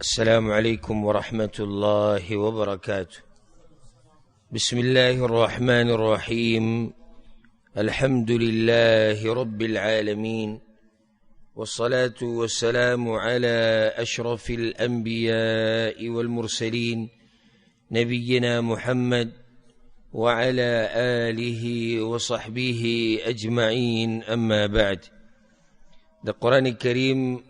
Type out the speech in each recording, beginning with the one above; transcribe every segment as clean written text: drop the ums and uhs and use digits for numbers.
السلام عليكم ورحمة الله وبركاته. بسم الله الرحمن الرحيم. الحمد لله رب العالمين، والصلاة والسلام على أشرف الأنبياء والمرسلين نبينا محمد وعلى آله وصحبه أجمعين. أما بعد، ده قرآن الكريم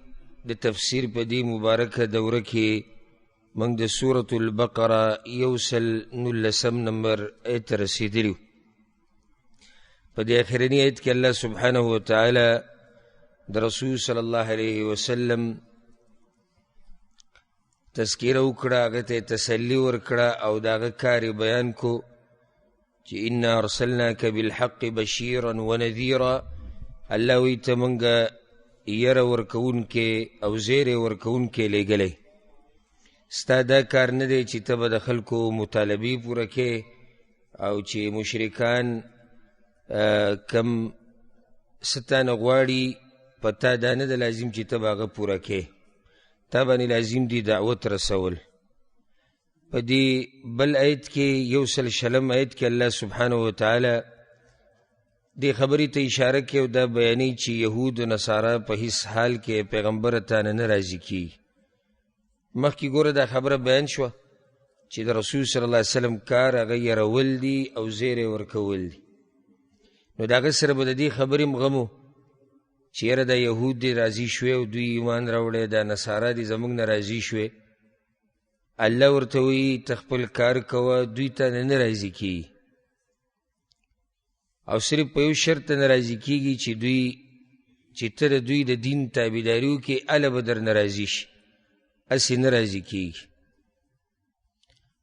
د تفسیر په دې مبارکه دوره کې موږ د سورة البقره 119 نمبر آیت ته رسېدلي وو. په دې اخرني آیت کې الله سبحانه وتعالی د رسول صلی الله علیه وسلم تذکیره وکړه، هغه ته تسلي ورکړه او د هغه کار بیان کو چې انا ارسلناک بالحق بشیرا ونذیرا. الله وایي ته موږ یره ورکون کې او زیر ورکون کې لګلې. ستا دا کار نه دی چې ته به د خلکو مطالبې پوره کې او چې مشرکان کم ستانه غواړي په تا دا نه ده لازم چې ته به هغه پوره کې، تا باندې لازم دی دعوت رسول. په دې بل آیت کې 100 آیت کې الله سبحانه وتعالی دی خبری ته اشاره کې او دا بیانې چې یهود و نصارا په هیڅ حال کې پیغمبر ته نه راضي کیږي. مخکې ګوره دا خبره بیان شوه چې د رسول صلی الله علیه وسلم کار هغه یرول دي او زیر ورکول دي. نو د هغه سره به د دې خبرې هم غم و چې یاره دا یهود دي راضي شوې او دوی ایمان راوړی، دا نصارا دي زموږ نه راضي شوې. الله ورته وایي ته خپل کار کوه، دوی ته نه راضي کیږي او صرف په یو شرط نه راضي کېږي چې ته د دوی د دین تابعداري وکړې، هله به در نه راضي شي، هسې نه راضي کېږي.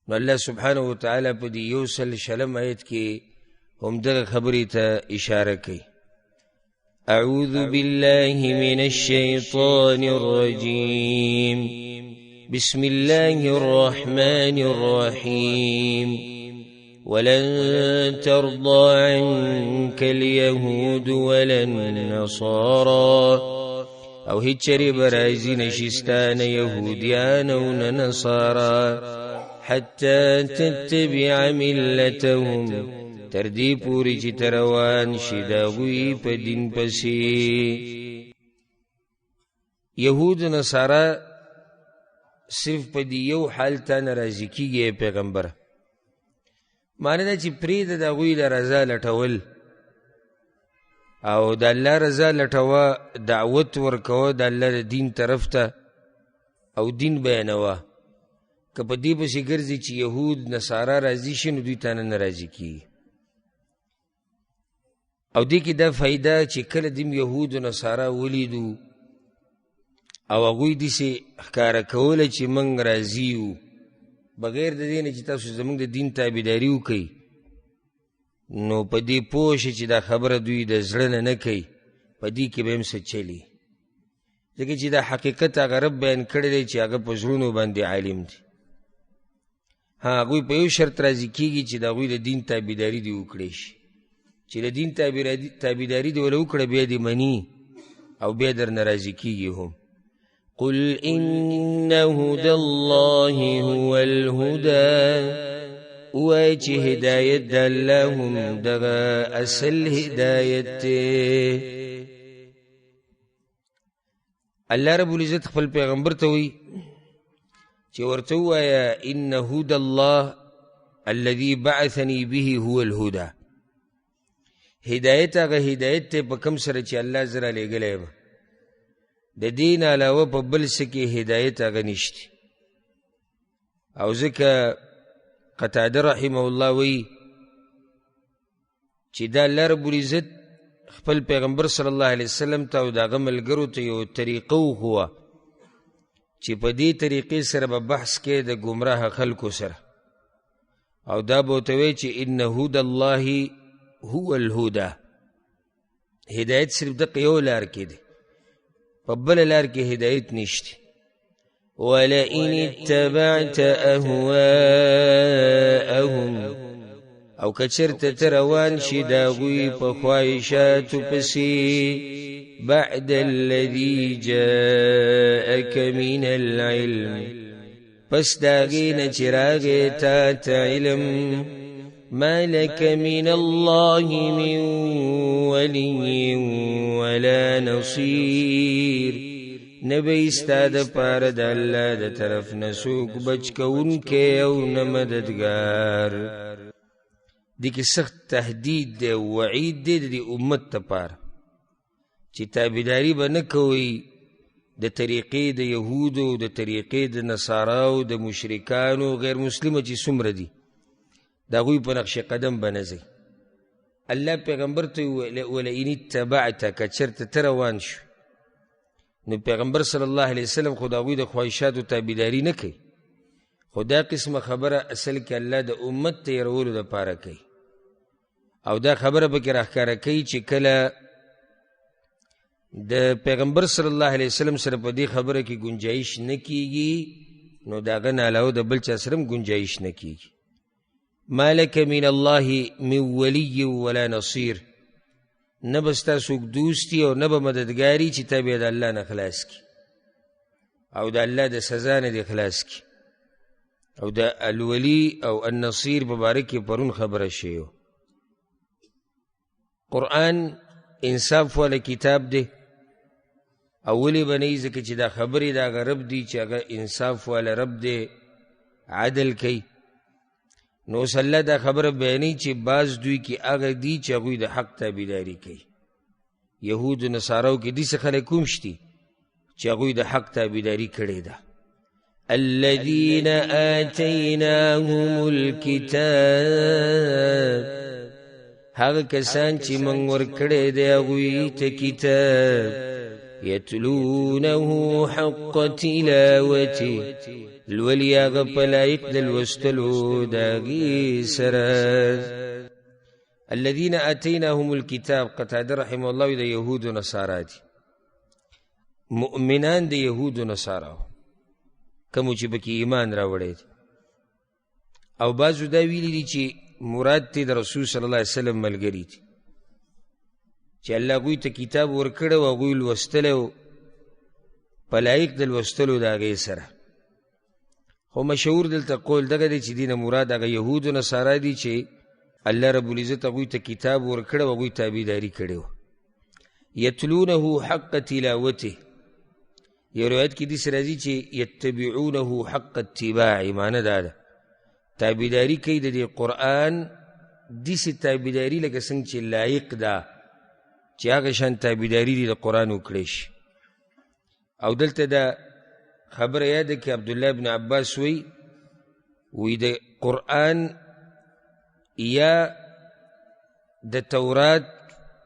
نو الله سبحانه وتعالی په دې 100 آیت کې هم دغه خبرې ته اشاره کوي. اعوذ بالله من الشیطان الرجیم، بسم الله الرحمن الرحیم. ولن ترضى عنك اليهود ولا النصارى، او هیچری برازی نشستان یهودیان و نصارا، حتى تتبع ملتهم، تردی پوری چی تروان شداوی پا دین پسی. یهود و نصارا صرف پا دیو حالتا نرازی کی گئے پیغمبر، معنی دا چې پرېږده د هغوی د رضا لټول او د الله رضا لټوه، دعوت ورکوه د الله د دین طرف ته او دین بیانوه. که په دې پسې ګرځي چې یهود نصارا راضي شي نو دوی ته نه راضي کېږي. او دې کې دا فایده چې کله دیم یهود و نصارا ولیدو او هغوی داسې ښکاره کوله چې موږ راضي یو بغیر د دې نه چې تاسو زموږ د دین تابعداري وکئ، نو په دې پوه شئ چې دا خبره دوی د زړه نه نه کوي، په دې کې به هم څه چلي، ځکه چې دا حقیقت هغه رب بیان کړی دی چې هغه په زړونو باندې عالم دی. هغوی په یو شرط راضي کېږي چې د هغوی د دین تابعداري دې وکړی شي، چې د دین تابعداري دې وله وکړه بیا دې مني او بیا در نه راضي کېږي هم. قل إن هدى الله هو الهدى، وای چې هدایت د الله هم دغه اصل هدایت دی. الله رب العزت خپل پیغمبر ته وایي چې ورته ووایه ان هدى الله الذي بعثني به هو الهدى. هدایت هغه هدایت دی په کوم سره چې الله زه رالیږلی یم، د دین علاوه په بل څه کې هدایت هغه نشته. او ځکه قتاده رحمه الله وایي چې دا الله رب العزت خپل پیغمبر صلی الله علیه وسلم ته او د هغه ملګرو ته یو طریقه وښوه چې په دې طریقې سره به بحث کې د ګمراه خلکو سره، او دا به ورته وایي چې ان هدى الله هو الهدى. هدایت صرف دغه یو لار کې دی، په بله لار کې هدایت نشته. ولئن اتبعت اهواءهم، او که چېرته ته روان شي د هغوی په خواهشاتو پسې، بعد الذي جاءك من العلم پس داغین چراغ تا علم ما لك من الله من ولي ولا نصير نبی استاد پار د الله د طرف نسوک بچ کون کے او نمددگار دیکی سخت تهدید دے وعید دے دی امت تا پار چی تابداری با نکوی د طریقې د یهودو د طریقې د نصاراو د مشرکانو غیر مسلمه چې څومره دي د هغوی په نقش قدم به نه ځئ الله پیغمبر ته ولئن اتبعته که چېرته ته روان شو نو پیغمبر صلی الله علیه وسلم خو د هغوی د خواهشاتو تابعداري نه کوي خو دا قسمه خبره اصل کې الله د امت ته یرولو دپاره کوي او دا خبره پکې راښکاره کوي چې کله د پیغمبر صلی الله علیه وسلم سره په دې خبره کې گنجایش نه کیږي نو د هغه نه علاوه د بل چا سره هم گنجایش نه کیږي ما لک من الله من ولی ولا نصیر نه به ستا څوک دوستي او نه به مددګاري چې تا بیا د الله نه خلاص کړي او د الله د سزا نه دې خلاص کړي او د الولی او النصیر په باره کې پرون خبره شوې وه قرآن انصاف والا کتاب دی اولی بنی ځکه چې دا خبرې د هغه رب دی چې هغه انصاف والا رب دی عدل کوي نو اوس الله دا خبره بیانوي چې بعض دوی کې هغه دي چې هغوی د حق تابعداري کوي یهود و نصاراو کې داسې خلک کوم شتي چې هغوی د حق تابعداري کړې ده الذین آتیناهم الکتاب هغه کسان چې موږ ورکړی دی هغوی ته کتاب یتلونه حق تلاوته لولي هغه په لایق د لوستلو د هغې سره الذین آتیناهم الکتاب قتاده رحمه الله د یهود و نصارا دي مؤمنان د یهود و نصاراو کومو چې پکې ایمان راوړی دی او بعضو دا ویلي دي چې مراد تی د رسول صلی الله علیه وسلم ملګري دي چې الله هغوی ته کتاب ورکړی او هغوی لوستلی و په لایق د لوستلو د هغې سره خو مشهور دلته قول دغه دی چې دینه مراد هغه یهود و نصارا دي چې الله رب العزت هغوی ته کتاب ورکړی او هغوی تابعداري کړې وه یتلونه حق تلاوته یو روایت کې داسې راځي چې یتبعونه حق اتباع معنی دا ده تابعداري کوي د دې قرآن داسې تابعداري لکه څنګه چې لایق ده چې هغه شان تابعداري دې د قرآن وکړی شي او دلته دا خبره یاده کې عبدالله ابن عباس وی د قرآن یا د تورات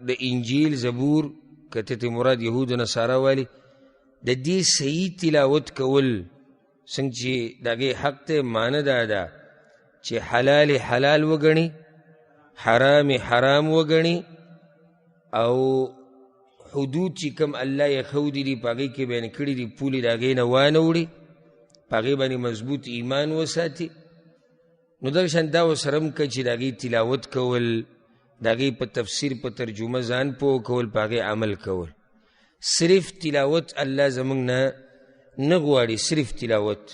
د انجیل زبور که ته مراد یهود و نصارا والی د دې صحیح تلاوت کول څنګه چې د هغې حق ته معنی دا ده چې حلال حلال وګڼي حرام حرام وګڼي او حدود چې کم الله یې ښودي دي په هغې کې بیان کړي دي پولې د هغې نه وانه وړي په هغې باندې مضبوط ایمان وساتي نو دغه شان دا ورسره هم که چې د هغې تلاوت کول د هغې په تفسیر په ترجمه ځان پوه کول په هغې عمل کول صرف تلاوت الله زموږ نه غواړي صرف تلاوت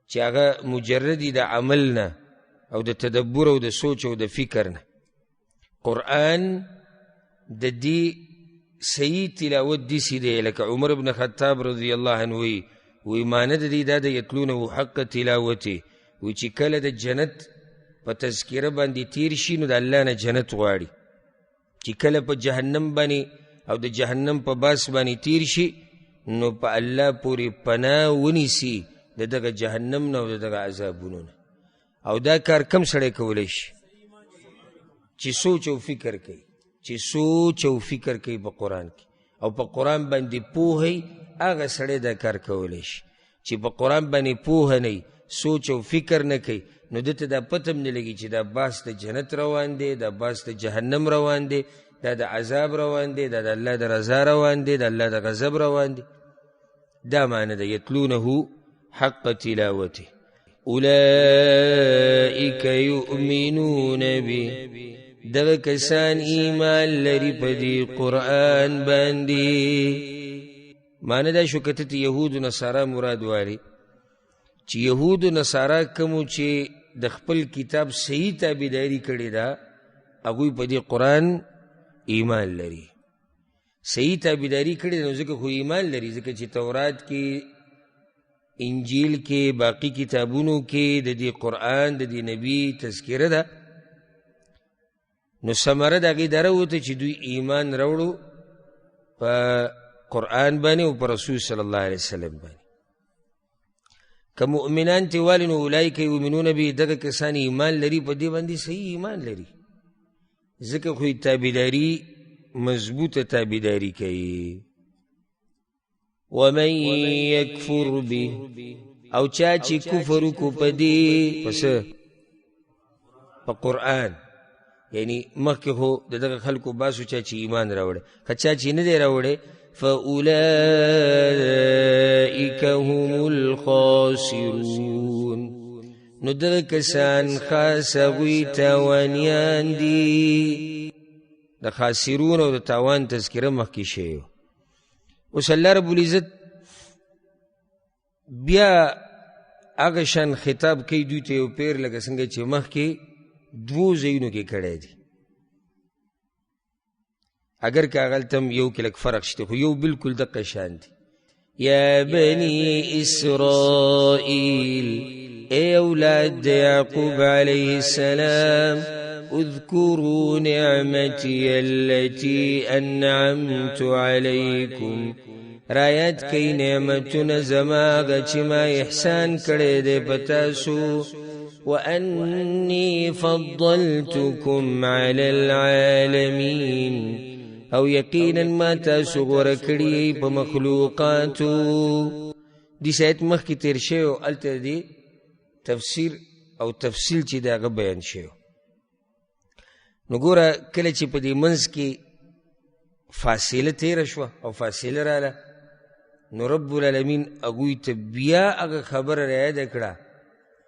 چې هغه مجردی د عمل نه او د تدبر او د سوچ او د فکر نه قرآن د دې صحیح تلاوت داسې دی لکه عمر بن خطاب رضی الله عنه وی معنی د دې دا د یتلونه حق تلاوته وی چې کله د جنت په تذکره باندې تیر شي نو د الله نه جنت غواړي چې کله په جهنم باندې او د جهنم په باس باندې تیر شي نو په الله پورې پناه ونیسي د دغه جهنم نه او د دغه عذابونو نه او دا کار کم سړی کولی شي چې سوچ او فکر کوي چې سوچ او فکر کوي په قرآن کې او په قرآن باندې پوهی هغه سړی دا کار کولی شي چې په قرآن باندې پوهه نه سوچ او فکر نه کوي نو دته دا پته هم نه لګي چې دا باس د جنت روان دی دا باس د جهنم روان دی دا د عذاب روان دی دا د الله د رضا روان دی د الله د غضب روان دی دا معنی ده یتلونه حق تلاوته اولئک یؤمنون به دغه کسان ایمان لري په دې قرآن باندې. معنی دا شو کته یهود و نصارا مراد والی چې یهود و نصارا کومو چې د خپل کتاب صحیح تابعداري کړې ده هغوی په دې قرآن ایمان لري. صحیح تابعداري کړې ده نو ځکه خو ایمان لري، ځکه چې تورات کې، انجیل کې، باقی کتابونو کې د دې قرآن د دې نبی تذکره ده. نو ثمره د هغې دا راوته چې دوی ایمان راوړو په قرآن باندې او پر رسول صلی الله علیه وسلم باندې. که مؤمنان تی والی نو اولئک یؤمنون به، دغه کسان ایمان لري په دې باندې صحیح ایمان لري، ځکه خو تابعداري مضبوطه تابعداري کوي. ومن یکفر به، او چا چې کفر وکړو په دې پس په قرآن، یعنی مخکې خو د دغه خلکو باسو چا چې ایمان راوړی، که چا چې نه دی راوړی فَأُولَئِكَ هُمُ الْخَاسِرُونَ، نو دغه کسان خاص هغوی تاوانیان دي. د خاسرون او د تاوان تذکره مخکې شوی. اوس الله رب العزت بیا هغه شان خطاب کوي دوی ته یو پیر لکه څنګه چې مخکې دوو ځایونو کې کړی دی، اگر که هغلته یو کې لږ فرق شته خو یو بالکل دقه شان دی. یا بنی اسرائیل، ای اولاد د یعقوب علیه السلام، اذکروا نعمتی التي انعمت علیکم، رایت کئی نعمتون زماغ چی ما احسان کړی دی پتاسو، وانی فضلتکم علی العالمین، او یقینا ما تاسو غوره کړي په مخلوقاتو. دې سایت مخکې تیر شوی او هلته دې تفسیر او تفصیل چې د هغه بیان شوی. نو ګوره کله چې په دې منځ کې فاصله تیره شوه او فاصله راله، نو رب العالمین هغوی ته بیا هغه خبره رایاده کړه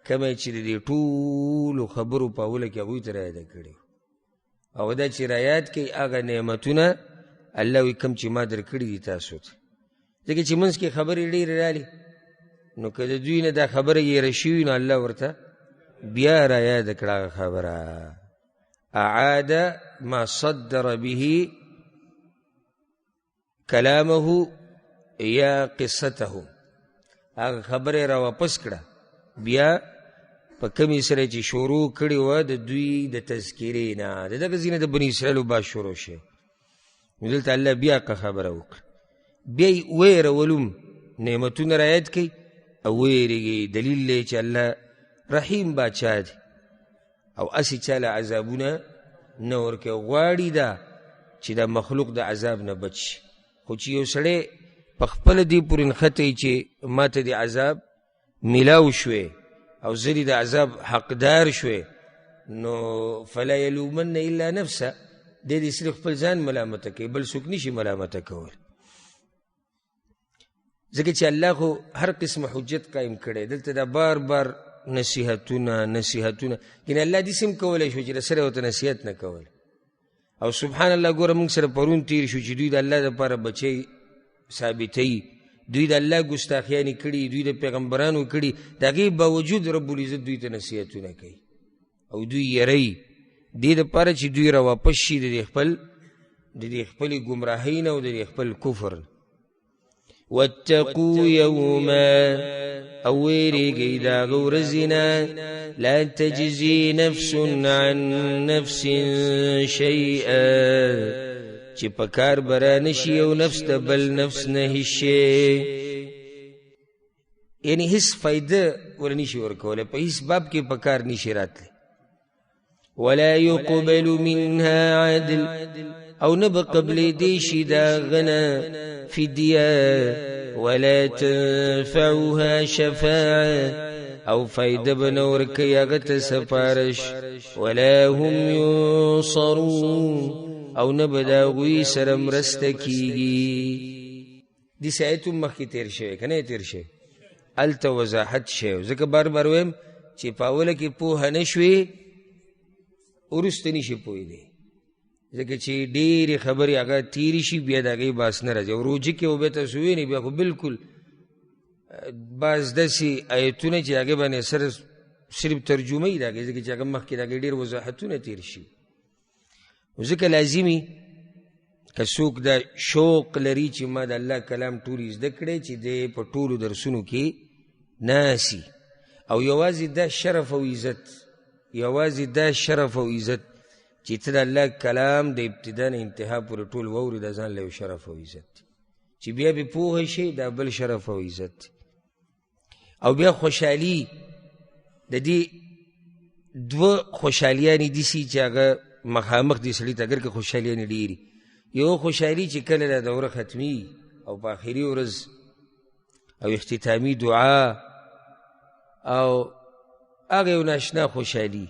کومه چې د دې ټولو خبرو په اوله کې هغوی ته رایاده کړې، او دا چې رایاد کوي هغه نعمتونه الله وایي کوم چې ما درکړي دي تاسو ته. ځکه چې منځ کې خبرې ډېرې رالي، نو که د دوی نه دا خبره یېره شوي نو الله ورته بیا رایاده کړه هغه خبره. اعاد ما صدر به کلامه یا قصته، هغه خبره را واپس کړه بیا په کمی سره چې شروع کړي وه د دوی د تذکرې نه، د دغه ځینې د بني اسرائیلو باز شروع شوی. نو دلته الله بیا که خبره وکړه، بیا یې ویرولم، نعمتونه رایت کوي او ویرېږي. دلیل دی چې الله رحیم باچا دی او اسې چاله عذابونه نه ورکوي. غواړي دا چې دا مخلوق د عذاب نه بچ شي، خو چې یو سړی په خپله دې پورې نښتی چې ما ته د عذاب میلاو شوی او زری د عذاب حقدار شوی، نو فلا یلومن الا نفسه، دې دې صرف خپل ځان ملامته کوي، بل څوک نشي ملامته کول. ځکه چې الله خو هر قسم حجت قایم کړی، دلته دا بار بار نصیحتونه نصیحتونه، یعنې الله دې سم کولی شو چې د سره ورته نصیحت نه کول. او سبحان الله ګوره موږ سره پرون تیر شو چې دوی د الله دپاره بچی ثابتوي، دوی د الله ګستاخیانې کړي، دوی د پیغمبرانو کړي، د هغې باوجود رب العزت دوی ته نصیحتونه کوي او دوی یری دې دپاره چې دوی را واپس شي د دې خپلې ګمراهۍ نه او د دې خپل کفر. واتقوا یوما، او ویرېږئ د هغه ورځې نه، لا تجزي نفس عن نفس شیئا، چې په کار به را نشي یو نفس د بل نفس نه هېڅ شی، یعنې هېڅ فایده ورنشي ورکولی، په هېڅ باب کې په کار نشي راتلی. ولا يقبل منها عدل، او نه به قبلېدی شي د هغه نه فدیه، ولا تنفعها شفاعه، او فایده به نه ورکوي هغه ته سفارش، ولا هم ینصرون، او نه به د هغوی سره مرسته کېږي. دې سایت هم مخکې تېر شوی که نه تېر شوی، هلته وضاحت شوی. ځکه بار بار ویم چې په اوله کې پوهه نه شوې وروسته نشي پوهېدی ځکه چې ډېرې خبرې هغه تېرې شي بیا د هغې باس نه راځي او روجه کې به تاسو وینئ بیا خو بالکل بعض داسې ایتونه چې هغې باندې صرف ترجمه یي د هغې ځکه چې هغه مخکې د هغې ډېر وضاحتونه تېر شي نو ځکه لازمي که څوک دا شوق لري چې ما د الله کلام ټول زده کړی چې دی په ټولو درسونو کې ناسي او یوازې دا شرف او عزت چې ته د الله کلام د ابتدا نه انتها پورې ټول واورې دا ځان له یو شرف او عزت دی چې بیا به پوهه شي دا بل شرف او عزت دی او بیا خوشحالي د دې دوه خوشحالیانې داسې چې هغه مخامخ دي سړي ته اګر که خوشحالیانې ډېرې یو خوشحالي چې کله دا دوره ختمي او په آخري ورځ او اختتامي دعا او هغه یو ناشنا خوشحالي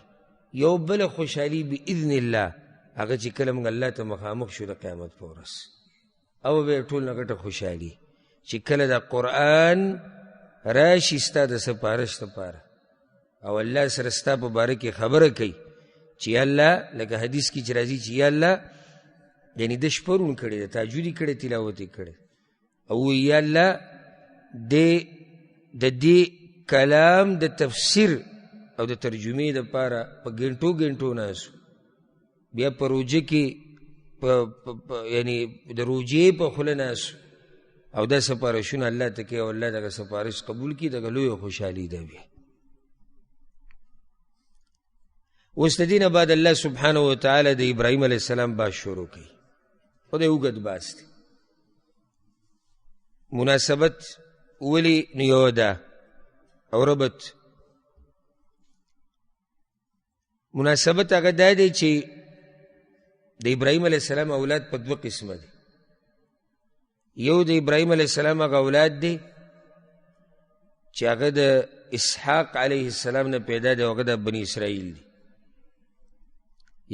یو بله خوشحالي باذن الله هغه چې کله موږ الله ته مخامخ شو د قیامت په ورځ او بیا ټول نه ګټه خوشحالي چې کله د قرآن راشي ستا د سپارش دپاره او الله سره ستا په باره کې خبره کوي چې یا الله لکه حدیث کې چې راځي چې یا الله یعنی د شپرون کړی ده تهجد یې کړی تلاوت یې کړی او یا الله د دې کلام د تفسیر او د ترجمې دپاره په ګنټو ناسو بیا په روجه کې یعنی د روجې په خوله ناسو او دا سپارشونه الله ته کوي او الله دغه سپارش قبول کړي دغه لویه خوشحالي ده بیا اوس د دې نه بعد الله سبحانه وتعالی د ابراهیم علیه السلام باز شروع کوي او د اوږد باز دی مناسبت ولې نو یوه ده او ربط مناسبت هغه دا دی چې د ابراهیم علیه السلام اولاد په دوه قسمه دي یو د ابراهیم علیه السلام هغه اولاد دی چې هغه د اسحاق علیه السلام نه پیدا دی او هغه د بني اسرائیل دی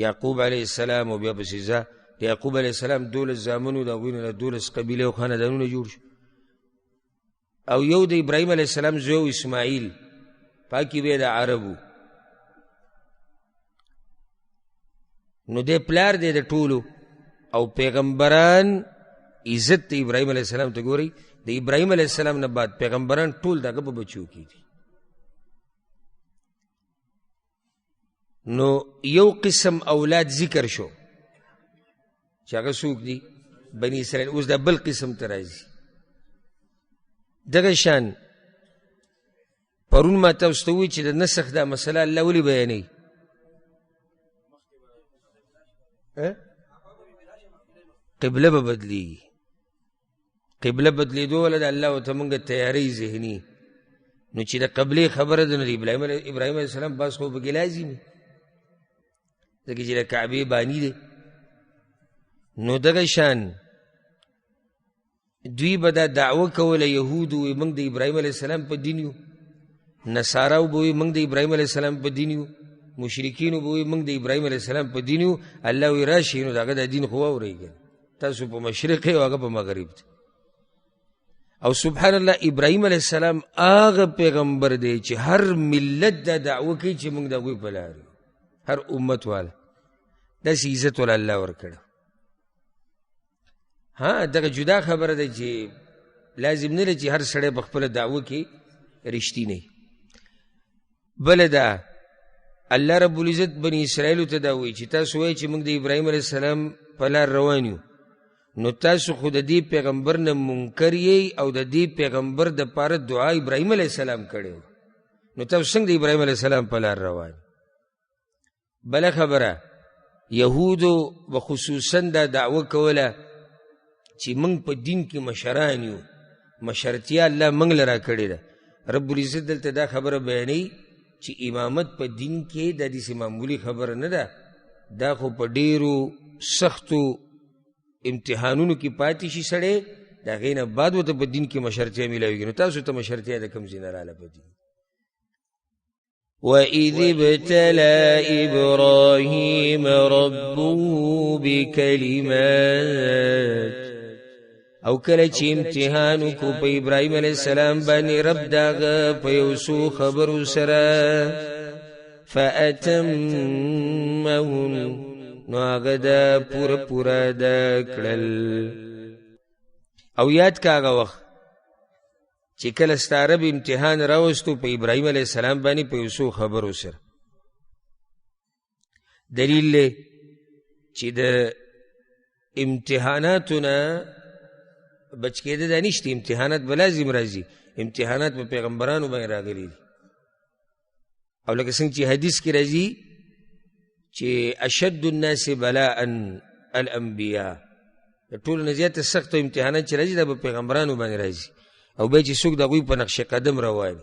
یعقوب علیه السلام او بیا پسې د یعقوب علیه السلام 12 زامنو د هغوی نه 12 قبیلې او خاندانونه جوړ شو او یو د ابراهیم علیه السلام زوی اسماعیل پاکي بیا د عربو نو د پلار دی د ټولو او پیغمبران عزت د ابراهیم علیه السلام ته ګورئ د ابراهیم علیه السلام نه بعد پیغمبران ټول دغه په بچو کې دي نو یو قسم اولاد ذکر شو چې هغه څوک دي بني اسرائیل اوس دا بل قسم ته راځي دغه شان پرون ما تاسو ته وویل چې د نسخ دا مسله الله ولې بیانوي قبله به بدلیږي قبله بدلېدو ولا د الله ورته موږ تیاری ذهني نو چې د قبلې خبره ده نو د ابراهیم علیه السلام باز خو پکې لازمي ځکه چې د کعبې بانی دی نو دغه شان دوی به دا دعوه کوله یهودو وایي موږ د ابراهیم علیه السلام په دین یو نصاراو به وایي موږ د ابراهیم علیه السلام په دین یو مشرکینو به وایي موږ د ابراهیم علیه السلام په دین یو الله وایي راشئ نو د هغه د دین خو واورئ تاسو په مشرق یې او هغه په مغرب دی او سبحان الله ابراهیم علیه السلام هغه پیغمبر دی چې هر ملت دا دعوه کوي چې موږ د هغوی په لار یو هر امت والا داسې عزت والا الله ورکړه ها دغه جدا خبره ده چې لازم نه ده چې هر سړی په خپله دعوه کې رښتینی بله ده الله رب العزت بني اسرائیلو ته دا وایي چې تاسو وایئ چې موږ د ابراهیم علیه السلام په لار روان یو نو تاسو خو د دې پیغمبر نه منکر یئ او د دې پیغمبر دپاره دعا ابراهیم علیه السلام کړې نو تاسو څنګه د ابراهیم علیه السلام په لار روان بله خبره یهودو بخصوصا دا دعوه کوله چې موږ په دین کې مشران یو مشرتیا الله موږ له راکړې ده رب العزت دلته دا خبره بیانوي چې امامت په دین کې دا داسې معمولي خبره نه ده دا خو په ډېرو سختو امتحانونو کې پاتې شي سړی د هغې نه بعد ورته په دین کې مشرتیا میلاویږي نو تاسو ته مشرتیا د کوم ځای نه راله په دین وَإِذِ ابْتَلَى إِبْرَاهِيمَ رَبُّهُ بِكَلِمَاتٍ او کله چې امتحان کو په ابراهیم علیه السلام باندې رب داغه په یو څو خبرو سره فأتمهن نو هغه دا پورا دا کړل. او یاد کا هغه وخت چې کله ستا رب امتحان راوستو په ابراهیم علیه السلام باندې په یو څو خبرو سره. دلیل دی چې د امتحاناتو نه بچ کېده دا نشته، امتحانات به لازم راځي، امتحانات په پیغمبرانو باندې راغلي دي. او لکه څنګه چې حدیث کې راځي چې اشد الناس بلاء الانبیاء، د ټولو نه زیاته سخت امتحانات چې راځي دا به پیغمبرانو باندې راځي، او بیا چې څوک د هغوی په نقش قدم روان.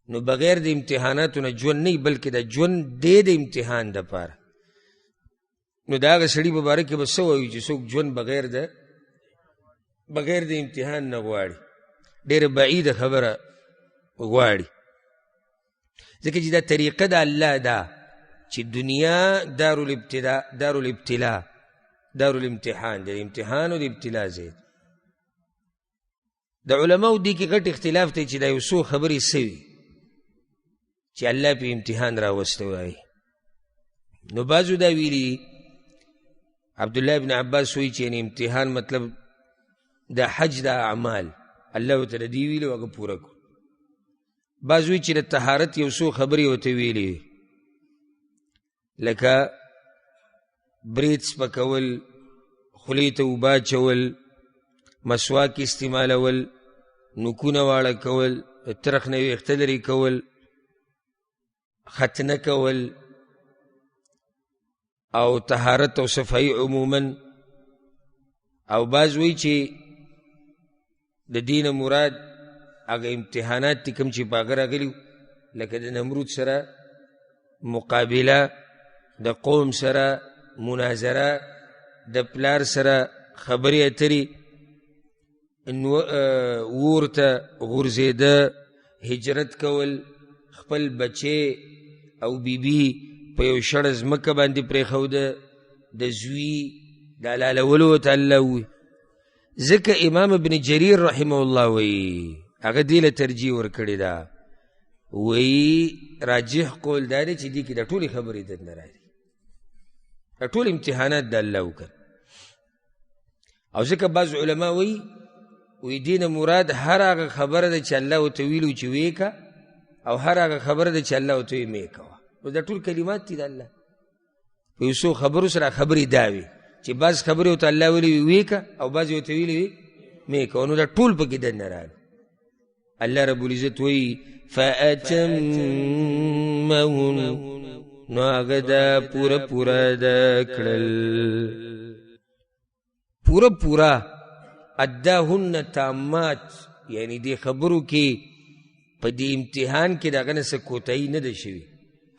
نو بغیر د امتحاناتو نه ژوند نه، بلکې د ژوند دی د امتحان دپاره. نو د هغه سړي په باره کې به څه وایو چې څوک ژوند بغیر د امتحان نه غواړي، ډېره بعیده خبره غواړي. ځکه چې دا طریقه د الله ده چې دنیا دارالابتلاء دارالامتحان، د امتحان او د ابتلا ځای. د علماو دې کې غټ اختلاف دی چې دا یو څو خبرې سوي چې الله په امتحان راوسته وایي. نو بعضو دا ویلي، عبدالله ابن عباس وایي چې امتحان مطلب د حج د اعمال الله ورته دې ویلي هغه پوره کړو. بعض وایي چې د طهارت یو څو خبرې ورته ویلي، لکه برید سپکول، خولې ته اوبه اچول، مسواک استعمالول، نوکونه واړه کول، ترخ نه ویښته لرې کول، ختنه کول، او طهارت او صفائی عموما. او بعض وایي چې د دین مراد هغه امتحانات دي کوم چې په هغه راغلي، لکه د نمرود سره مقابله، د قوم سره مناظره، د پلار سره خبرې اترې، اور ته غورځېده، هجرت کول، خپل بچې او بیبي په یو شړه ځمکه باندې پرېښوده، د زوی د حلالولو ورته الله ووایي. ځکه امام ابن جریر رحمه الله وایي هغه دې له ترجیح ورکړې ده، وایي راجح قول دا دی چې دې کې د ټولې خبرې دد نه راځي، د ټول امتحانات د الله وکړ. او ځکه بعض علما وایي دې نه مراد هر هغه خبره ده چې الله ورته ویلو چې ویې که، او هر هغه خبره ده چې الله ورته ویې مې کوه. نو دا ټول کلمات دي د الله. په یو څو خبرو سره خبرې دا وي چې بعض خبرې ورته الله ویلي ویې که، او بعضې ورته ویلي وي مې کوه. نو دا ټول پکې دد نه راغلي. الله رب العزت وایي فأتمهن نو هغه دا پوره دا کړل، پوره اداهن تامات، یعنی دی خبرو کې په دې امتحان کې دغه نه څه کوتاهي نه ده شوي،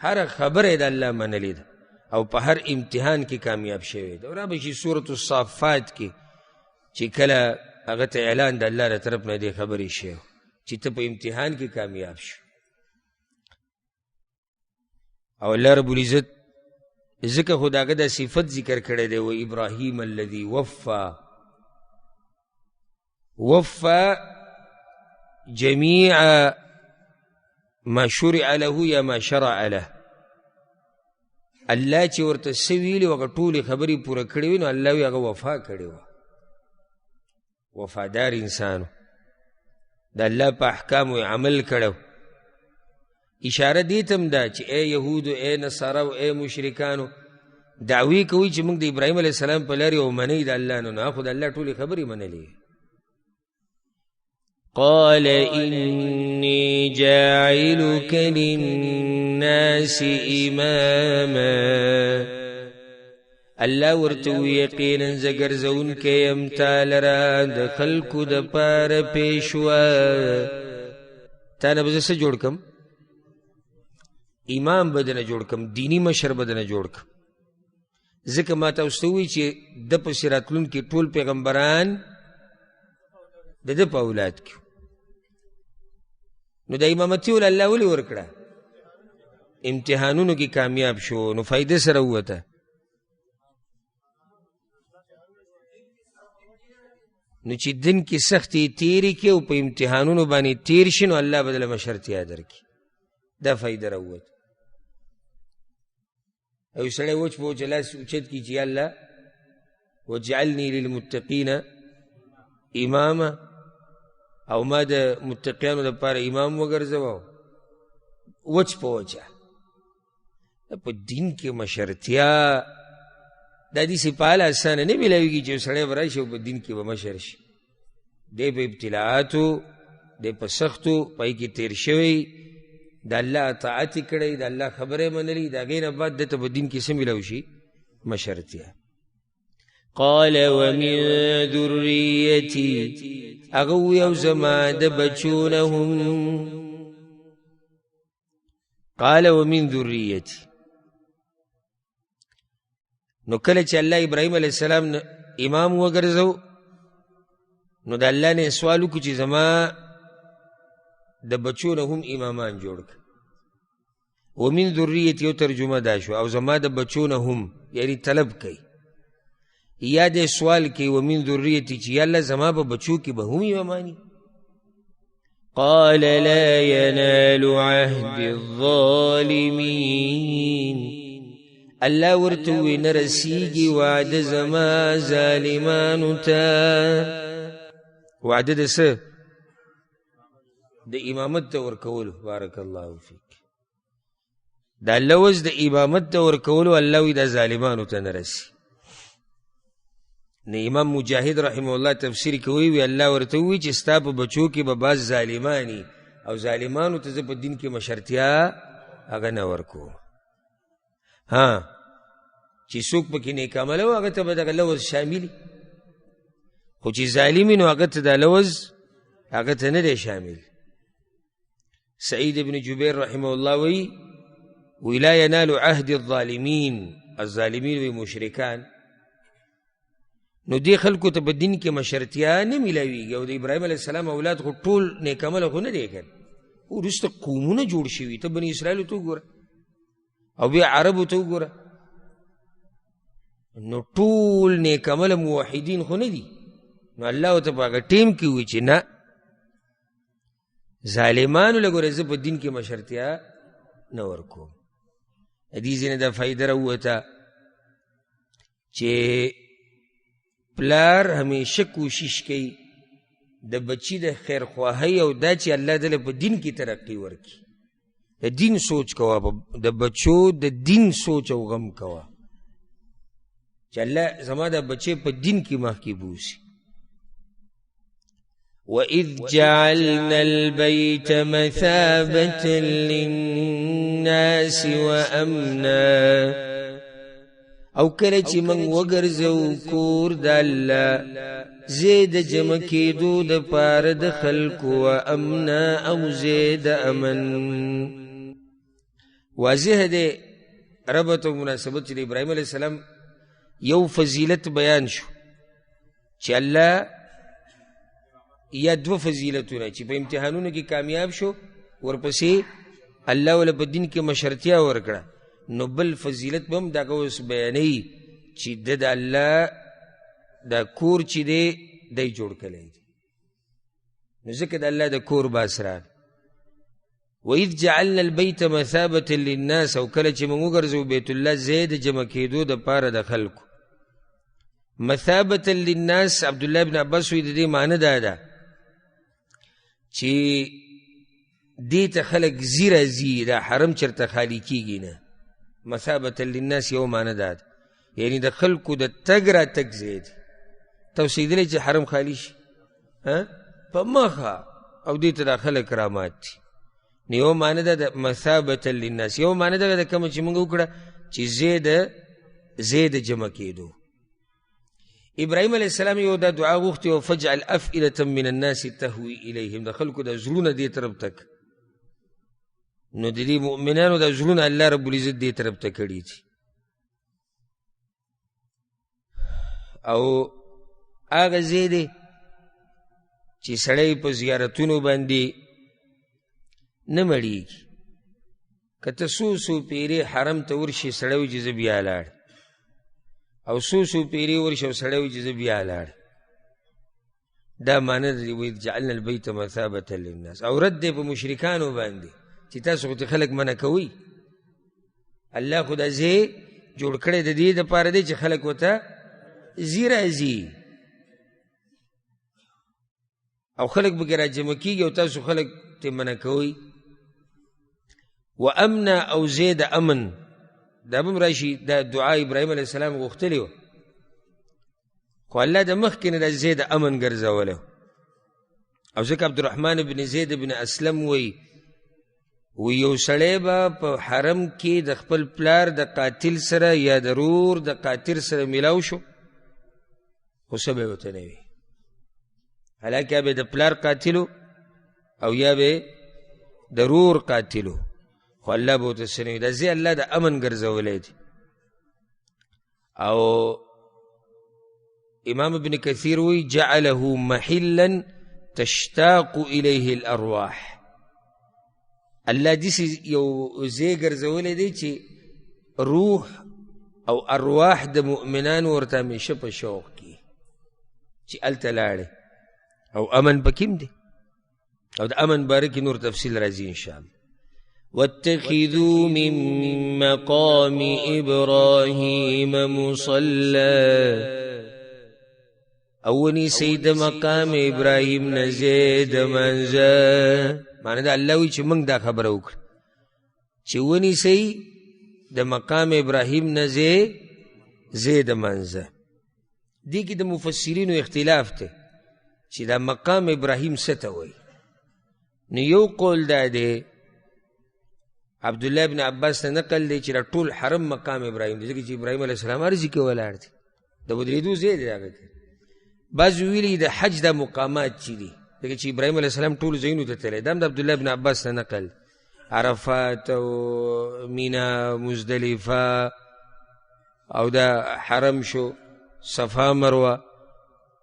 هر خبره د الله منلې ده او په هر امتحان کې کامیاب شوی ده. او را به شي سورة الصافات کې چې کله هغه ته اعلان د الله له طرف نه دې خبرې شوی چې ته په امتحان کې کامیاب شو. او الله رب العزت ځکه خو د هغه دا صفت ذکر کړی دی، و ابراهیم الذي وفى جميع ما شرع له یا ما شرع له. الله چې ورته څه ویلي هغه ټولې خبرې پوره کړې وي، نو الله وی هغه وفا کړې وه، وفادار انسانو، د الله په احکامو عمل کړو. اشاره دې ته هم ده چې ای یهودو، ای نصارو، ای مشرکانو، دعوی کوي چې موږ د ابراهیم علیه السلام په لارې او منئ د الله نه، خو د الله ټولې خبرې منلې. قال إني جاعلك للناس إماما، الله ورته یقینا زګر زون کې یم تعالی را د خلقو د پاره پیشوا. تا نه به څه جوړ کم؟ امام بدنه جوړ کم، دینی مشر بدنه جوړ کم. ځکه ما تاسو ته ووایي چې د پسې راتلونکي ټول پیغمبران د ده په اولاد کې، نو د امامتي ول الله ولې ورکړه؟ امتحانونو کې کامیاب شو، نو فایده سره ووته. نو چې دین کې سختي تیری کې او په امتحانونو باندې تیر شي، نو الله بدله مشرتیا درکړي. دا فائده راووت. او سړی وچ په وچ لاس اوچت کي چې یا الله وجعلني للمتقین اماما، او ما د متقیانو دپاره امام وګرځوه. وچ په وچه په دین کې مشرتیا دا داسې په حال اسانه نه میلاویږي چې یو سړی به راشي او په دین کې به مشر شي. دی په ابتلاعاتو، دی په سختو پای کې تېر شوی، د الله اطاعت یې کړی، د الله خبره یې منلي، د هغې نه بعد دته په دین کې څه میلاو شي؟ مشرتیا. قال ومن ذریتی، هغه ووی او زما د بچو نه هم. قال ومن ذریتی، نو کله چې الله ابراهیم علیه السلام امام وګرځو نو د الله نه سوال وکړو چې زما د بچو نه هم امامان جوړ کړه. ومن ذریتی یو ترجمه دا شو، او زما د بچو نه هم، یعنی طلب کوي یا د سوال کوي ومن ذریتی چې یا الله زما په بچو کې به هم امامانی. قال لا ينال عهد الظالمین، الله ورته وی نه رسیږي وعده زما ظالمانو ته. وعده د څه؟ د امامت ته ورکولو. بارک الله فیک. دا لوز د امامت ته ورکولو الله وی د ظالمانو ته نه رسي. نه امام مجاهد رحمه الله تفسیر کوي وی الله ورته وی چې ستا په بچو کې به بعض ظالمانی، او ظالمانو ته زه په دین کې مشرتیا هغه نه ورکوم. ها چې څوک پکې نیک عمله و هغه ته به دغه لوز شاملي، خو چې ظالمي نو هغه ته دا لوز هغه ته نه دی شامل. سعید ابن جبیر رحمه الله وی لا ینال عهد الظالمین، الظالمین وی مشرکان. نو دی خلکو ته په دین کې مشرتیا نه میلاویږي. او د ابراهیم علیه السلام اولاد خو ټول نیک عمله خو نه دی کړ، وروسته قومونه جوړ شوي. ته بني اسرائیلو ته وګوره او بیا عربو ته وګوره، نو ټول نیک عمله موحدین خو نه دي. نو الله ورته په هغه ټیم کې وي چې نه، ظالمانو له ګوره زه په دین کې مشرتیا نه ورکوم. حدیث نه دا فایده راووته چې پلار همیشه کوشش کوي د بچی د خیرخواهی او دا چې الله دله په دین کې ترقی ورکړي. د دین سوچ کوه، د بچو د دین سوچ او غم کوه چې الله زما د بچی په دین کې مخکې بوسي. وَإِذْ جَعَلْنَا الْبَيْتَ مَثَابَةً لِلنَّاسِ وَأَمْنًا، او کله چې موږ وګرځو کور د الله زید جمع کېدو د پاره د خلکو، و امنا او زید امن. واضح دی ربط و مناسبت چې د ابراهیم علیه السلام یو فضیلت بیان شو چې الله یا دو فضیلتونه چې په امتحانونو کې کامیاب شو، ورپسې الله ول په دین کې مشرتیا ورکړه. نو بل فضیلت به هم دغه اوس بیانوي چې د الله دا کور چې دی دی جوړ کړی دی. نو ځکه د الله د کور باسران. وَإِذْ جَعَلْنَا الْبَيْتَ مَثَابَةً لِلنَّاسِ، او کله چې موږ وګرځو بیت الله زید جمع کېدو د پاره د خلکو. مثابة للناس، عبدالله بن عباس وی د دې معنی دا ده چې دې ته خلک زی راځي، دا حرم چرته خالی کېږي نه. مثابة للناس یو معنی دا ده، یعنی د خلکو د تګ را تګ ځای دی. ته اوسېدلی چې حرم خالی شي په مخه، او دې ته دا خلک رامات دي. نو یو معنی ده د مثابة للناس، یو معنی ده د کومه چې موږ وکړه چې زید جمع کېدو. ابراهیم علیه السلام یو دا دعا غوښتې و فجعل افئدة من الناس تهوي الیهم، د خلکو د زړونه دې طرف تک. نو د دې مؤمنانو د زړونه الله رب العزت دې طرف ته کړي دي. او هغه ځای دی چې سړی په زیارتونو باندې نه مړېږي. که ته څو پیرې حرم ته ورشي سړی وي چې زه بیا لاړ، او څو پیرې ورشي او سړی وي چې زه بیا لاړ. دا معنی دی وایي جعلنا البیت مثابة للناس. او رد دی په مشرکانو باندې چې تاسو خو خلک منع کوئ. الله خو دا ځای جوړ کړی د دې دپاره دی چې خلک ورته ځي راځي او خلک پکې راجمع کېږي او تاسو خلک ترې منع کوئ. و امنا او ځای د امن دا به هم راشي، دا دعا ابراهیم علیه السلام غوښتلې وه خو الله د مخکې نه دا ځای د امن ګرځولی او ځکه عبدالرحمن بن زید بن اسلم وی یو سړی به په حرم کې د خپل پلار د قاتل سره یا د رور د قاتل سره میلاو شو خو څه به یې ورته نه وي، حالانکه یا به د پلار قاتلو او یا به د رور قاتلو خو الله به ورته څه نه وي. دا ځای الله د امن ګرځولی دی. او امام ابن کثیر وی جعله محلا تشتاق الیه الارواح، الله داسې یو ځای ګرځولی دی چې روح او ارواح د مؤمنانو ورته همیشه په شوق کې چې هلته لاړې او امن پکې هم دی او د امن باره کې نور تفصیل راځي انشاءالله. واتخذوا من مقام ابراهیم مصلی او ونیسئ د مقام ابراهیم نه ځای د منځه. معنی دا الله وی چې موږ دا خبره وکړه چې ونیسئ د مقام ابراهیم نه ځای د منځه. دې کې د مفسرینو اختلاف دی چې دا مقام ابراهیم څه ته وایي. نو یو قول دا دی عبدالله ابن عباس نه نقل دی چې دا ټول حرم مقام ابراهیم دی ځکه چې ابراهیم علیه السلام عرضې کې ولاړ دی، د ودرېدو ځای دی هغه کې. بعض ویلي د حج دا مقامات چې دي ځکه چې ابراهیم علیه السلام ټولو ځایونو ته تللی، دا هم د عبدالله ابن عباس نه نقل، عرفات او مینا مزدلفه او دا حرم شو صفا مروه.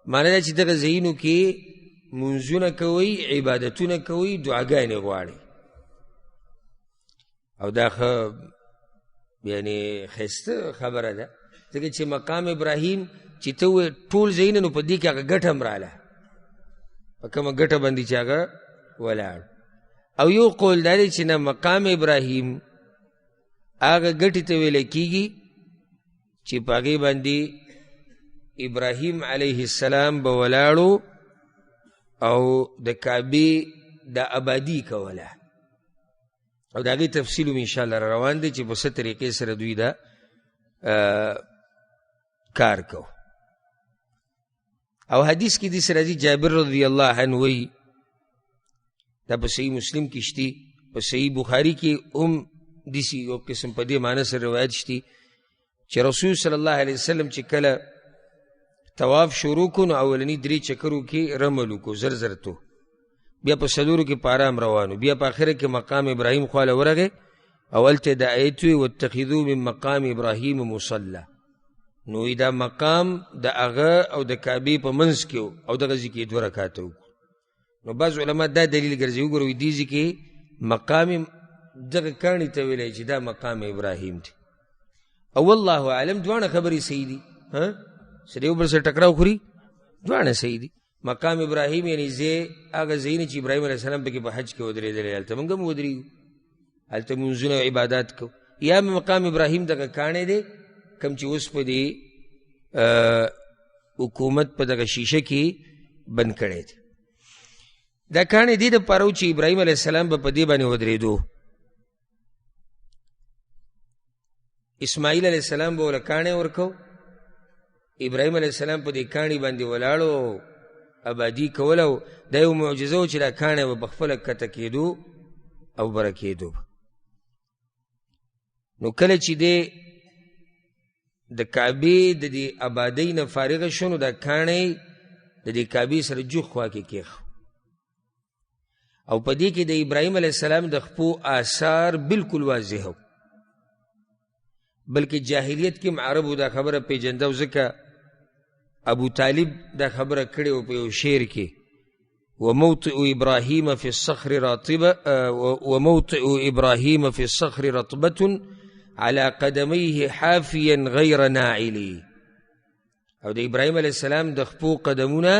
معنی دا چې دغه ځایونو کې منځونه کوئ، عبادتونه کوئ، دعاګانې غواړئ او دا یعنی ښایسته خبره ده ځکه چې مقام ابراهیم چې ته وې ټول ځایونه نو په دې کې هغه ګټه هم راله، په کومه ګټه باندې چې هغه ولاړ. او یو قول دا دی چې نه مقام ابراهیم هغه ګټې ته ویلی کېږي چې په هغې باندې ابراهیم علیه السلام به ولاړو او د کعبې د آبادي کوله او د هغې تفصیل هم انشاءالله را روان دی چې په څه طریقې سره دوی دا کار کو. او حدیث کې داسې راځي جابر رضی الله عنه وی دا په صحیح مسلم کې شتي، په صحیح بخاري کې هم داسې یو قسم په دې معنی سره روایت شتي چې رسول صلی الله علیه وسلم چې کله طواف شروع کو نو اولنی 3 چکرو کې رمل وکړو زر زر تو، بیا په څلورو کې په آرام روانو، بیا په آخره کې مقام ابراهیم خواله ورغې او هلته د آیت وی واتخذوا من مقام ابراهیم مصلی. نو دا مقام د هغه او د کعبې په منځ کې او دغه ځای کې 2 رکعاته وکړو. نو بعض علما دا دلیل ګرځي وګورئ دې ځای کې مقام دغه کاڼي ته ویلی چې دا مقام ابراهیم دی. او والله اعلم دواړه خبرې صحیح دي، سره یو بل سره ټکراو خوري، دواړه صحیح دي. مقام ابراهیم یعنی ځای هغه ځایونه چې ابراهیم علیه السلام پکې په حج کې ودرېدلی، هلته موږ هم ودرېږو، هلته منځونه او عبادات کوو. یا مقام ابراهیم دغه کاڼی دی کم چې اوس په دې حکومت په دغه شیشه کې بند کړی دی. دا کاڼی دې دپاره و چې ابراهیم علیه السلام به په دې باندې ودرېدو. اسماعیل علیه السلام به وله کاڼی ورکو، ابراهیم علیه السلام په دې کاڼي باندې ولاړو آبادي کوله او دا یو معجزه و چې دا کاڼی به پخپله کته کېدو او بره کېدو. نو کله چې دی د کعبې د دې آبادۍ نه فارغه شو نو دا کاڼی د دې کعبې سره جوخ خوا کې کېښو او په دې کې د ابراهیم علیه السلام د خپو آثار بالکل واضح و، بلکې جاهلیت کې عربو دا خبره پیژنده، ځکه ابو طالب دا خبره کړې و په یو شعر کې وموطئ ابراهیم فی الصخر رطبه وموطئ ابراهیم فی الصخر رطبه على قدمیه حافیا غیر ناعلی. او د ابراهیم علیه السلام د خپو قدمونه،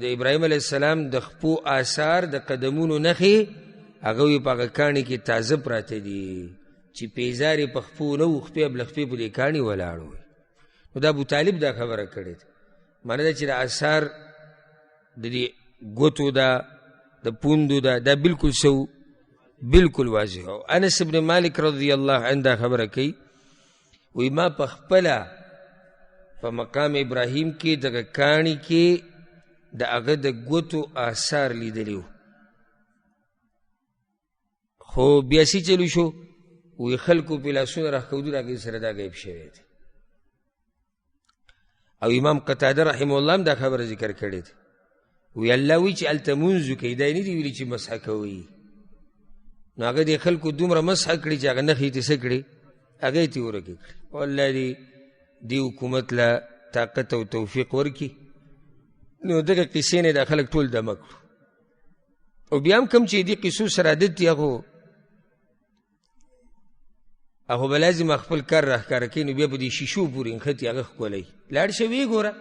د ابراهیم علیه السلام د خپو آثار د قدمونو نښې هغه وی په هغه کاڼي کې تازه پراته دي چې پیزار یې په خپو نه و، خپې ابلخپې په دې کاڼي ولاړ وي. نو دا ابوطالب دا خبره کړې ده. معنی ده چې د اثار د دې ګوتو ده، د پوندو ده، دا بلکل سو بلکل واضح. او انس ابن مالک رضی الله عنه دا خبره کوي، وی ما په خپله په مقام ابراهیم کې دغه کاڼي کې د هغه د ګوتو آثار لیدلی و. خو بیا سی چلو شو، وی خلکو په لاسونه راښکودو هغې سره دا غیب شوی دی. او امام قتاده رحمه الله هم دا خبره ذکر کړې ده، وی الله وی چې هلته مونځ وکئ، دا یې نه دي ویلي چې مسحه کوئ. نو هغه دې خلکو دومره مسحه کړي چې هغه نښې یې څه کړې، هغه یې ترې ورکې کړي. والله دې حکومت له طاقت او توفیق ورکړي. نو دغه قصې نه دا خلک ټول دمه کړو. او بیا هم کوم چې دې قصو سره عادت دي، هغه به لازم خپل کار راښکاره کوي. نو بیا به دې شیشو پورې نښتي، هغه ښکلی لاړ شه ویې ګوره.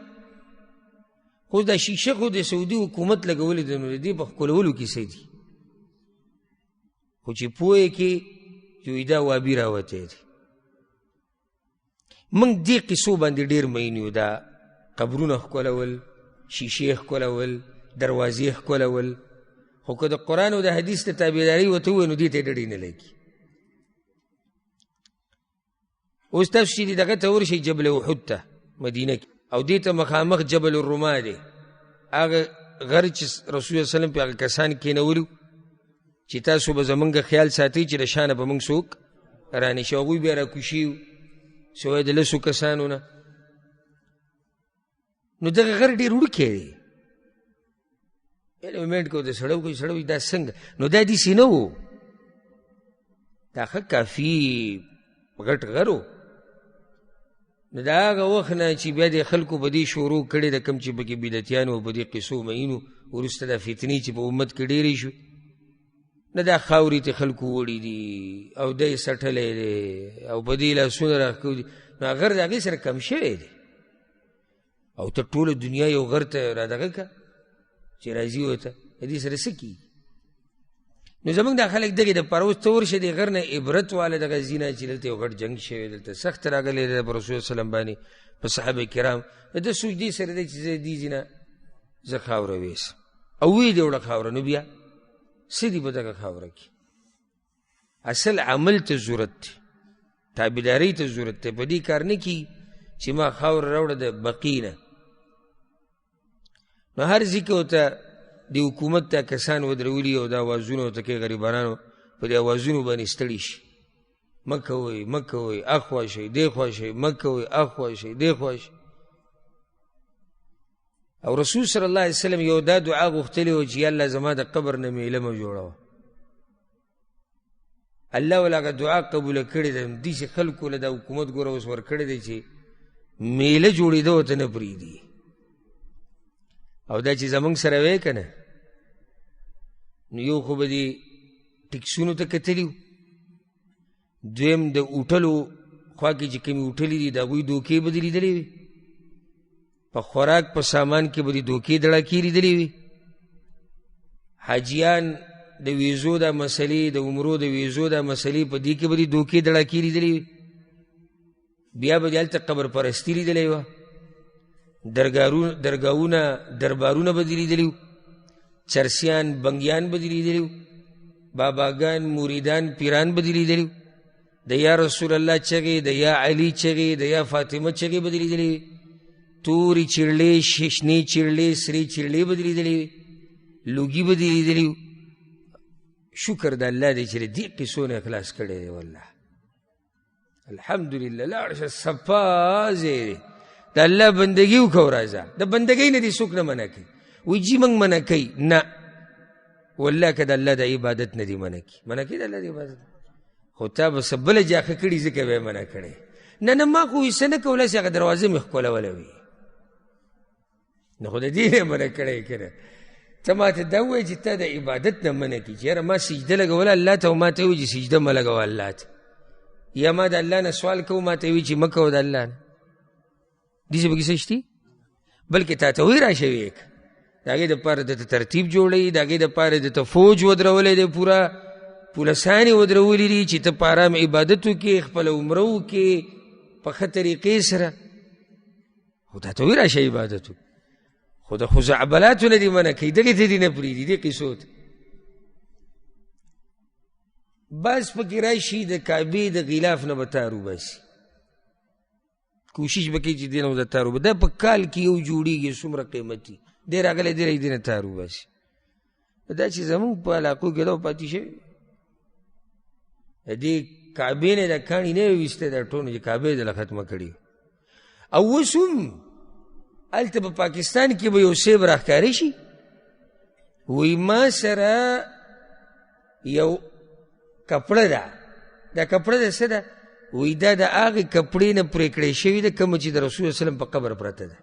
خو دا شیشه خو د سعودي حکومت لګولې ده، نو د دې په ښکلولو کې څه دي. خو چې پوه یې کې چې دا وابي راوتی دی. موږ دې قصو باندې ډېر مین یو، دا قبرونه ښکلول، شیشې ښکلول، دروازې ښکلول. خو که د قرآن او د حدیث ته تابعداري ورته ووایو نو دې ته ډډې نه لګي. اوس تاسو چې دغه ته ورشئ جبل احد ته مدینه کې، او دې ته مخامخ جبل الرما دی، هغه غر چې رسول الله وسلم په هغه کسان کېنولي چې تاسو به زمونږ خیال ساتئ چې د شانه به موږ څوک رانشي. هغوی بیا راکوشي وو سوی د لسو کسانو نه. نو دغه غر ډېر وړوکی دی. الیمنټ کو د سړی کوي، سړی دا څنګه؟ نو دا داسې نه و، دا ښه کافي غټ غر و. نو د هغه وخت نه چې بیا د خلکو به دې شروع کړې ده، کوم چې پکې بدعتیانو او په دې قصو مینو، وروسته دا فتنې چې په امت کې ډېرې شوې، نه دا خاورې ته خلکو وړي دي او دی سټلی دی او په دې لاسونه راښکودي. نو هغه غر د هغې سره کم شوی دی. او ته ټوله دنیا یو غر ته را دغه که چې راځي ورته، د دې سره څه کېږي؟ نو زمونږ دا خلک دغې دپاره اوس ته ورشه د غر نه عبرت واله دغه ځینه چې دلته یو غټ جنګ شوی، دلته سخت راغلی دی په رسول وسلم باندې، په صحابه کرام. د ده سوچ دې سره دی چې زه دې ځینه زه خاوره ویسم او ویې دې وړه خاوره. نو بیا څه دي په دغه خاوره کې؟ اصل عمل ته ضرورت دی، تابعدارۍ ته ضرورت دی. په دې کار نه کي چې ما خاوره راوړه د بقي نه. نو هر ځای کې ورته د حکومت ته کسان ودرولي او د اوازونه ورته کوي، غریبانانو په دې اوازونو باندې ستړي شي، مه کوئ مه کوئ، اخوا شئ دې خوا شئ، مه کوئ اخوا شئ دې خوا شئ. او رسول صلی الله علیه وسلم یو دا دعا غوښتلې وه چې یا الله زما د قبر نه میله مه جوړوه. الله ول هغه دعا قبوله کړې ده. داسې خلکو له دا حکومت ګوره اوس ورکړی دی چې میله جوړېده ورته نه پرېږدي. او دا چې زمونږ سره وی که نه، نو یو خو به دې ټکسونو ته کتلي وو، دویم د اوټلو خوا کې چې کومې اوټلې دي د هغوی دوکې به دې لیدلې وي، په خوراک په سامان کې به دې دوکې دړکې لیدلې وي. حاجیان د ویزو دا مسلې، د عمرو د ویزو دا مسلې، په دې کې به دې دوکې دړکې لیدلې وي. بیا به دې هلته قبر پرستي لیدلې وه، درګاهونه دربارونه به دې لیدلي وو، چرسیان بنګیان به دې لیدلي وو، باباګان مریدان پیران به دې لیدلي وو، د یا رسول الله چغې، د یا علي چغې، د یا فاطمه چغې به دې لیدلي وي، تورې چیړلې، شنې چیړلې، سرې چیړلې به دې لیدلي وي، لوګي به دې لیدلي وو. شکر د الله دی چې د دې قصو نه خلاص کړی دی. والله الحمدلله لاړ شه صفا ځای دی. د الله بندګي وکړه، راځه د بندګۍ نه دې څوک نه منع کوي. وایي جي موږ منع کوي، نه والله که د الله د عبادت نه دې منع کوي، منع کوي د الله د عبادت، خو تا به څه بله جاښه کړي ځکه به یې منع کړی. نه ما خو وایي څه نه کولی چې هغه دروازه مې ښکلوله وي، نو خو د دې نه منع کړی که نه. ته ما ته دا ووایه چې تا د عبادت نه منع کړي چې یاره ما سجده لګوله الله ته، او ما ته وایي چې سجده مه لګوه الله ته، یا ما د الله نه سوال کوو ما ته وایي چې مه کوه د الله نه. دې پکې څه شتي؟ بلکې تا ته وایي راشه ویې که د هغې دپاره درته ترتیب جوړوي، د هغې دپاره درته فوج ودرولی دی پوره، پولسانې ودرولي دي چې ته په ارام عبادت وکړې، خپله عمره وکړې په ښه طریقې سره. خو تا ته وایي راشه عبادت وکړه، خو د خزعبلاتو نه دې منع کوي، دغې ته دې نه پرېږدي دې قیسو ته. بعض پکې راشي د کعبې د غلاف نه به تار وباسي، کوشش به کوي چې دې نه به تار وباسي. دا په کال کې یو جوړېږي څومره قیمتي، دی راغلی دی دې نه تار وباسي. دا چې زمونږ په علاقو کې دا پاتې شوي، د دې کعبې نه دا کاڼي نه وي ویستی، دا ټول چې کعبې دله ختمه کړي. او اوس هم هلته په پاکستان کې به یو سیب راښکاره شي، وایي ما سره یو کپړه ده، دا کپړه ده څه ده؟ وایي دا د هغې کپړې نه پرې کړی شوي ده کومه چې د رسول الله وسلم په قبر پرته ده.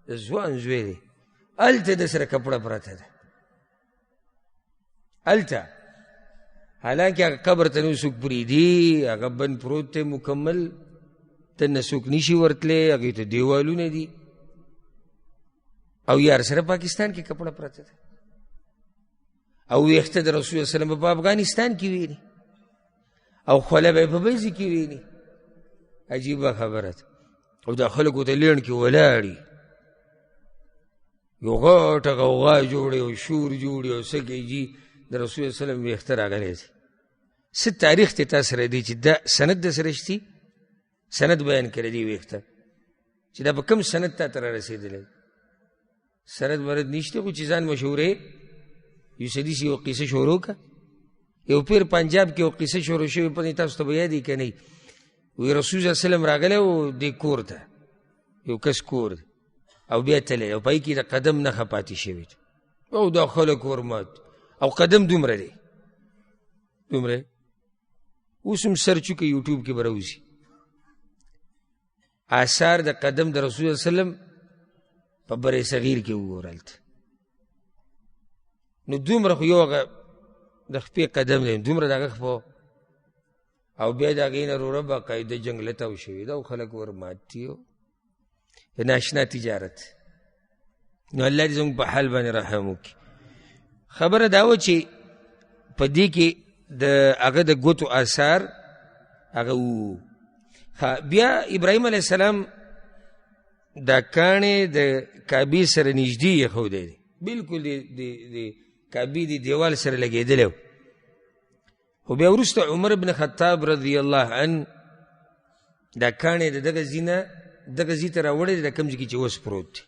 د ځوان زوی دی، هلته د سره کپړه پرته ده، هلته حالانکه هغه قبر ته نو څوک پرېږدي، هغه بند پروت دی مکمل، ته نه څوک نشي ورتلی، هغې ته دیوالونه دي، او یار سره پاکستان کې کپړه پرته ده. او ویښته د رسول الله وسلم په افغانستان کې ویني، او خوله به یې په بیځې کې ویني. عجیبه خبره ده. او دا خلکو ته لېڼ کې ولاړي، یو غټه غوغا جوړې او شور جوړې او څه کوي، د رسول الله وسلم ویښته راغلی دی. څه تاریخ دی تا سره دی چې دا سند د سره شتي، سند بیان کړی دی ویښته چې دا په کوم سند تا ته را رسېدلی. سند مرد نشته، خو چې ځان مشهورې یو سدي یو قصه شروع که. یو پیر پنجاب کې یو قصه شروع شوې، پتې تاسو ته به یاد وي که نه. وایي رسول صلی الله علیه وسلم راغلی و دې کور ته، یو کس کور دی او بیا تللی، او پای کې د قدم نښه پاتې شوې ده، او دا خلک ورمات، او قدم دومره دی دومره. اوس هم سرچ وکړئ یوټیوب کې به راوځي آثار د قدم د رسول الله وسلم په بر صغیر کې وګوره هلته. نو دومره خو یو هغه د خپې قدم دی، دومره د هغه خپه، او بیا د هغې نه وروره باقاعده جنګله تاو شوي ده او خلک ورمات دي. د ناشنا تجارت. نو الله دې زموږ په حال باندې رحم وکړي. خبره دا وه چې په دې کې د هغه د ګوتو آثار هغه وو. بیا ابراهیم علیه السلام دا کاڼې د کعبې سره نږدې ایښودی دی، بلکل د کعبې د دیوال سره لګېدلی و. خو بیا وروسته عمر بن خطاب رضی الله عنه دا کاڼې د دغه ځي نه دغه ځي ته راوړی دی، د کوم ځای کې چې اوس پروت دی.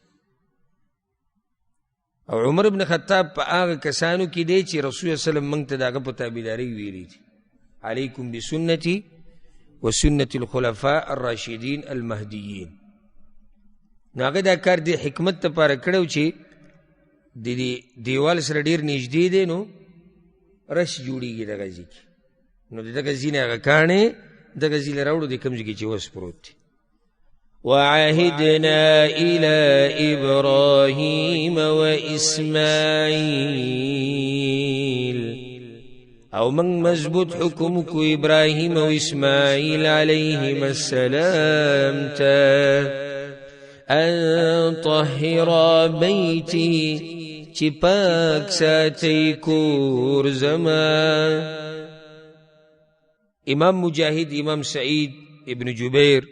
او عمر بن خطاب په هغه کسانو کې دی چې رسول الله وسلم موږ ته د هغه په تابعدارۍ ویلي دي، علیکم بسنتي وسنة الخلفاء الراشدین المهدیین. نو هغه دا کار د حکمت دپاره کړی و چې د دیوال سره ډېر نږدې دی، نو رش جوړېږي دغه ځای کې. نو د دغه ځای نه هغه کاڼې دغه ځای له راوړو د کوم ځای کې چې اوس پروت دی. وعهدنا إلى إبراهيم وإسماعيل، او من مضبوط حکم کو ابراهیم او اسماعیل علیہم السلام تا ان طهر بیتی چی پاک ساتی کور زمان. امام مجاہد، امام سعید ابن جبیر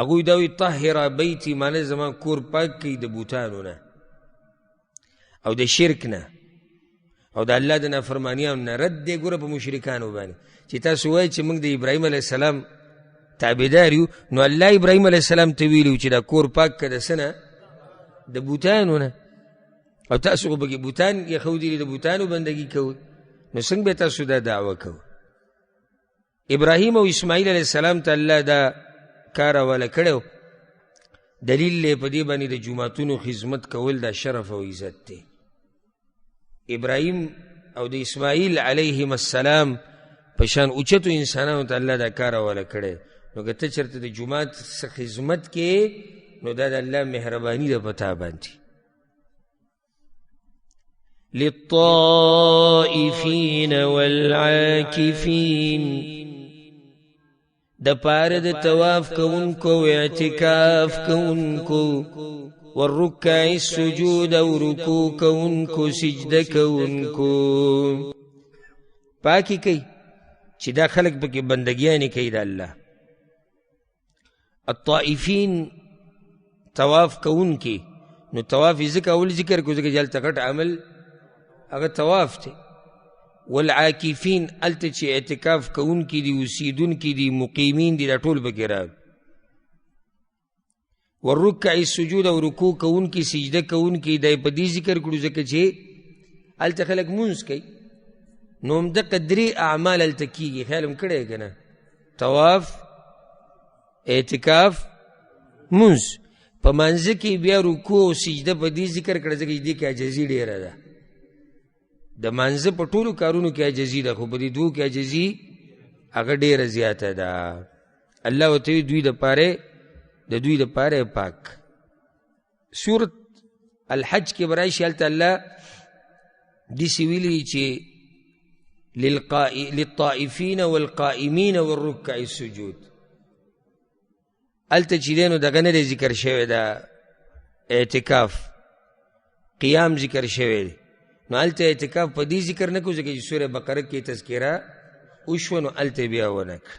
اگوی داوی طهر بیتی معنی زمان کور پاک کی د بوتانو نه او د شرک نه او د الله د نافرمانیانو نه رد دی. ګوره په مشرکانو باندې چې تاسو وایئ چې موږ د ابراهیم علیه السلام تابعدار یو، نو الله ابراهیم علیه السلام ته ویلي چې دا کور پاک که د څه نه؟ د بوتانو نه. او تاسو خو پکې بوتان ایښودي دي، د بوتانو بندګي کوئ، نو څنګه به تاسو دا دعوه کوئ؟ ابراهیم او اسماعیل علیه السلام ته الله دا کار حواله کړی، دلیل دی په دې باندې د جوماتونو خدمت کول دا شرف او عزت دی. ابراهیم او د اسماعیل علیهم السلام په شان اوچتو انسانانو ته الله دا کار حواله کړی. نو که ته چېرته د جومات څه خدمت کې، نو دا د الله مهرباني ده په تا باندې. للطائفین والعاکفین، د پاره د طواف کوونکو او اعتکاف کوونکو، والرکع السجود او رکوع کوونکو سجده کوونکو. پاکی کوي چې دا خلق پکې بندګیانې کوي د الله. الطائفین طواف کوونکي، نو طواف یې ځکه اول ذکر کړو ځکه چې هلته غټ عمل هغه طواف دی. والعاکفین هلته چې اعتکاف کوونکي دي، اوسیدونکي دي، مقیمین دي، دا ټول پکې راغلي. والرکع السجود او رکوع کوونکي سجده کوونکي دا یې په دې ذکر کړو ځکه چې هلته خلک مونځ کوي، نو همدغه درې اعمال هلته کېږي. خیال هم کړی که نه؟ طواف، اعتکاف، مونځ. په مانځه کې بیا رکوع او سجده په دې ذکر کړه ځکه چې دې کې عاجزي ډېره ده. د مانځه په ټولو کارونو کې عاجزي ده، خو په دې دوو کې عاجزي هغه ډېره زیاته ده. الله ورته وایي د دوی دپاره پاک. سورت الحج کې به راشي هلته الله داسې ویلي چې للطائفین والقائمین والرکع السجود. هلته چې دی نو دغه نه دی ذکر شوی ده، اعتکاف قیام ذکر شوی دی. نو هلته اعتکاف په دې ذکر نه کړو ځکه چې سوره بقره کې تذکره وشوه، نو هلته بیا ونه کړه.